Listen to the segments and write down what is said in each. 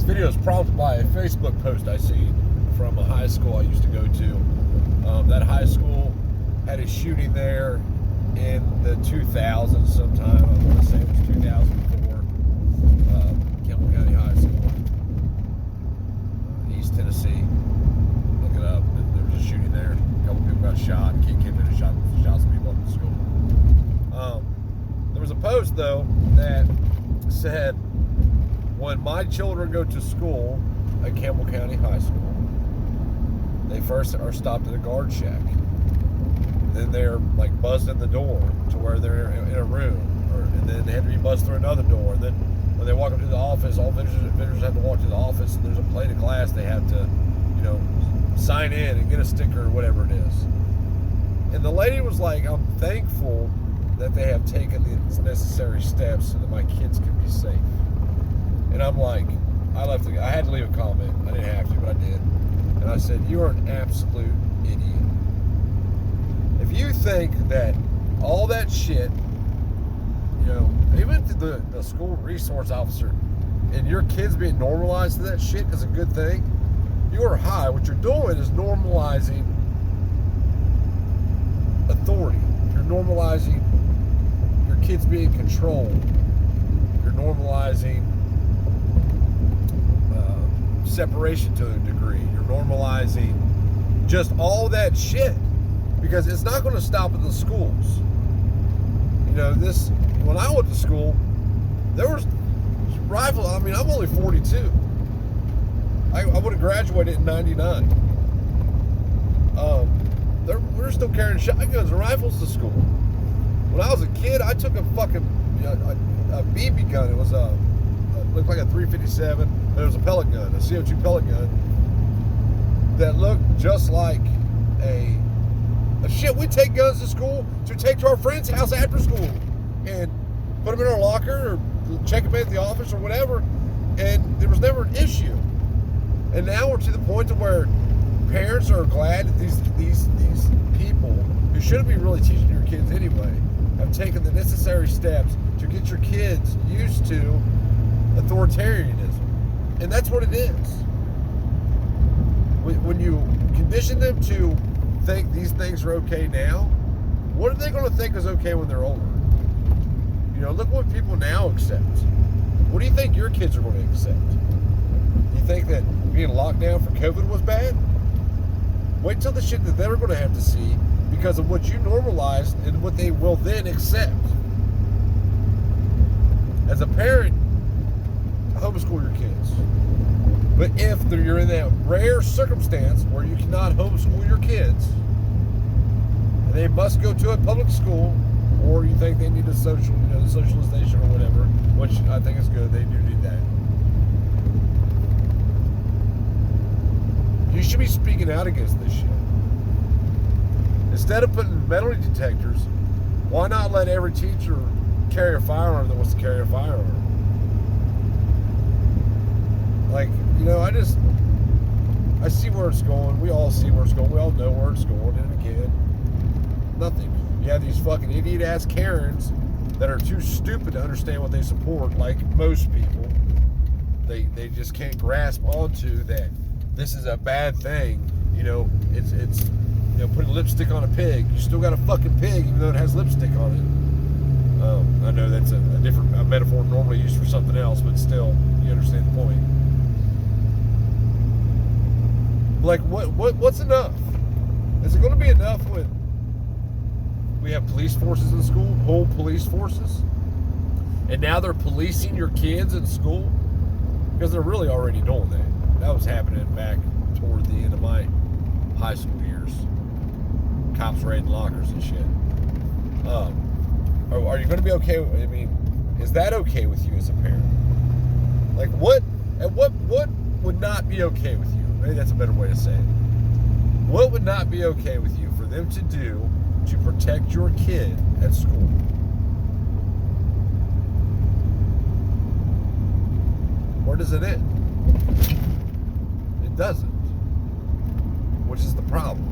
This video is prompted by a Facebook post I seen from a high school I used to go to. That high school had a shooting there in the 2000s sometime. I want to say it was 2004. Campbell County High School, East Tennessee. Look it up. There was a shooting there. A couple people got shot. A kid came in and shot some people up in the school. There was a post though that said, when my children go to school at Campbell County High School, they first are stopped at a guard shack. Then they're like buzzed in the door to where they're in a room, and then they have to be buzzed through another door. And then when they walk up to the office, all vendors have to walk to the office, and there's a plate of glass they have to, sign in and get a sticker or whatever it is. And the lady was like, I'm thankful that they have taken the necessary steps so that my kids can be safe. And I'm like, I had to leave a comment. I didn't have to, but I did. And I said, you are an absolute idiot. If you think that all that shit, even the school resource officer and your kids being normalized to that shit is a good thing, you are high. What you're doing is normalizing authority. You're normalizing your kids being controlled. You're normalizing separation to a degree. You're normalizing just all that shit, because it's not going to stop at the schools. When I went to school, there was rifles. I mean, I'm only 42. I would have graduated in 99. We're still carrying shotguns and rifles to school. When I was a kid, I took a fucking a BB gun. It was looked like a 357, but it was a pellet gun, a CO2 pellet gun that looked just like a shit. We take guns to school to take to our friend's house after school and put them in our locker or check them at the office or whatever, and there was never an issue. And now we're to the point to where parents are glad that these people who shouldn't be really teaching your kids anyway have taken the necessary steps to get your kids used to authoritarianism. And that's what it is. When you condition them to think these things are okay now, what are they going to think is okay when they're older? Look what people now accept. What do you think your kids are going to accept? You think that being locked down for COVID was bad? Wait till the shit that they're going to have to see because of what you normalized and what they will then accept. As a parent, homeschool your kids. But if you're in that rare circumstance where you cannot homeschool your kids, and they must go to a public school, or you think they need a socialization or whatever, which I think is good, they do need that. You should be speaking out against this shit. Instead of putting metal detectors, why not let every teacher carry a firearm that wants to carry a firearm? I see where it's going. We all see where it's going. We all know where it's going. And again, nothing. You have these fucking idiot-ass Karens that are too stupid to understand what they support, like most people. They just can't grasp onto that this is a bad thing. It's putting lipstick on a pig. You still got a fucking pig even though it has lipstick on it. I know that's a different metaphor normally used for something else, but still, you understand the point. Like, what's enough? Is it going to be enough when we have police forces in school, whole police forces, and now they're policing your kids in school? Because they're really already doing that. That was happening back toward the end of my high school years. Cops raiding lockers and shit. Are you going to be okay? Is that okay with you as a parent? Like, what would not be okay with you? Maybe that's a better way to say it. What would not be okay with you for them to do to protect your kid at school? Where does it end? It doesn't. Which is the problem.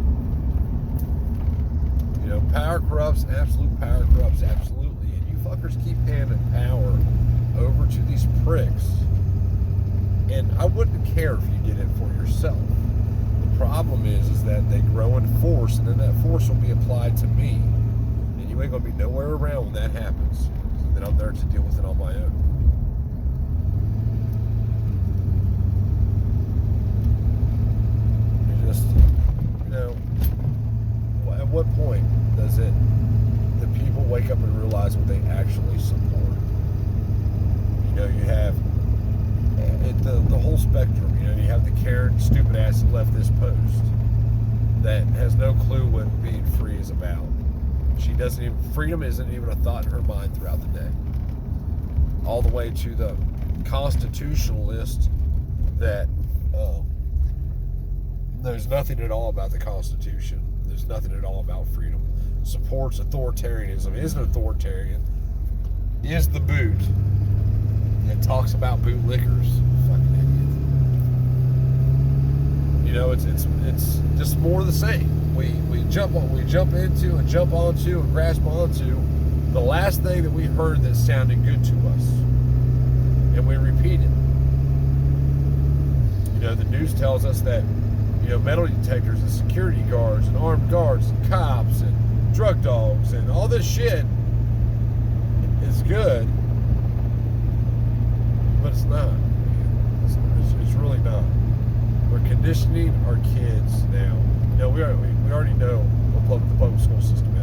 Power corrupts, absolute power corrupts absolutely. And you fuckers keep handing power over to these pricks. And I wouldn't care if you did it for yourself. The problem is that they grow in force, and then that force will be applied to me. And you ain't going to be nowhere around when that happens. Then I'm there to deal with it on my own. You just, at what point does the people wake up and realize what they actually support? You have the whole spectrum. You have the Karen stupid ass that left this post that has no clue what being free is about. Freedom isn't even a thought in her mind throughout the day. All the way to the constitutionalist that knows nothing at all about the Constitution. There's nothing at all about freedom. Supports authoritarianism, is an authoritarian, is the boot, and talks about bootlickers. Fucking idiot. It's just more of the same. We jump into and jump onto and grasp onto the last thing that we heard that sounded good to us, and we repeat it. The news tells us that metal detectors and security guards and armed guards and cops and drug dogs and all this shit is good, but it's not. It's really not. We're conditioning our kids now. We already know what the public school system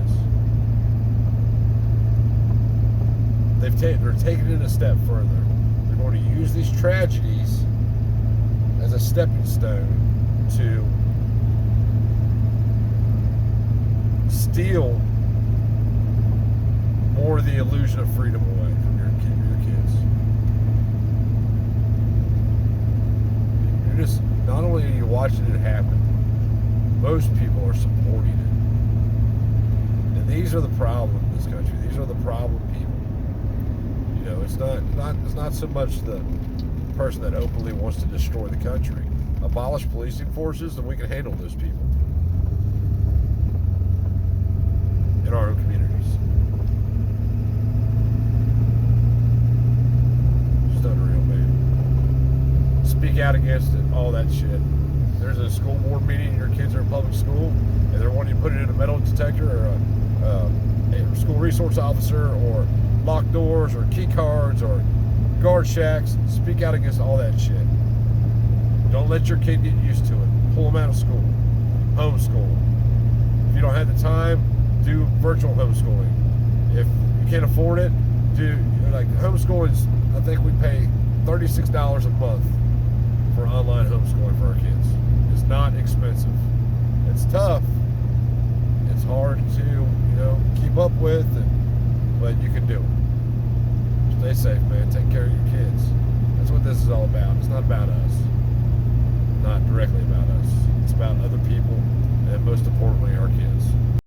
is. They're taking it a step further. They're going to use these tragedies as a stepping stone to steal more of the illusion of freedom away from your kids. Not only are you watching it happen, most people are supporting it. And these are the problem in this country. These are the problem people. It's not so much the person that openly wants to destroy the country. Abolish policing forces, and we can handle those people in our own communities. Just unreal, man. Speak out against it, all that shit. There's a school board meeting and your kids are in public school and they're wanting to put it in a metal detector or a school resource officer or locked doors or key cards or guard shacks. Speak out against all that shit. Don't let your kid get used to it. Pull them out of school. Homeschool. If you don't have the time, do virtual homeschooling. If you can't afford it, homeschooling. I think we pay $36 a month for online homeschooling for our kids. It's not expensive. It's tough. It's hard to keep up with, but you can do it. Stay safe, man. Take care of your kids. That's what this is all about. It's not about us.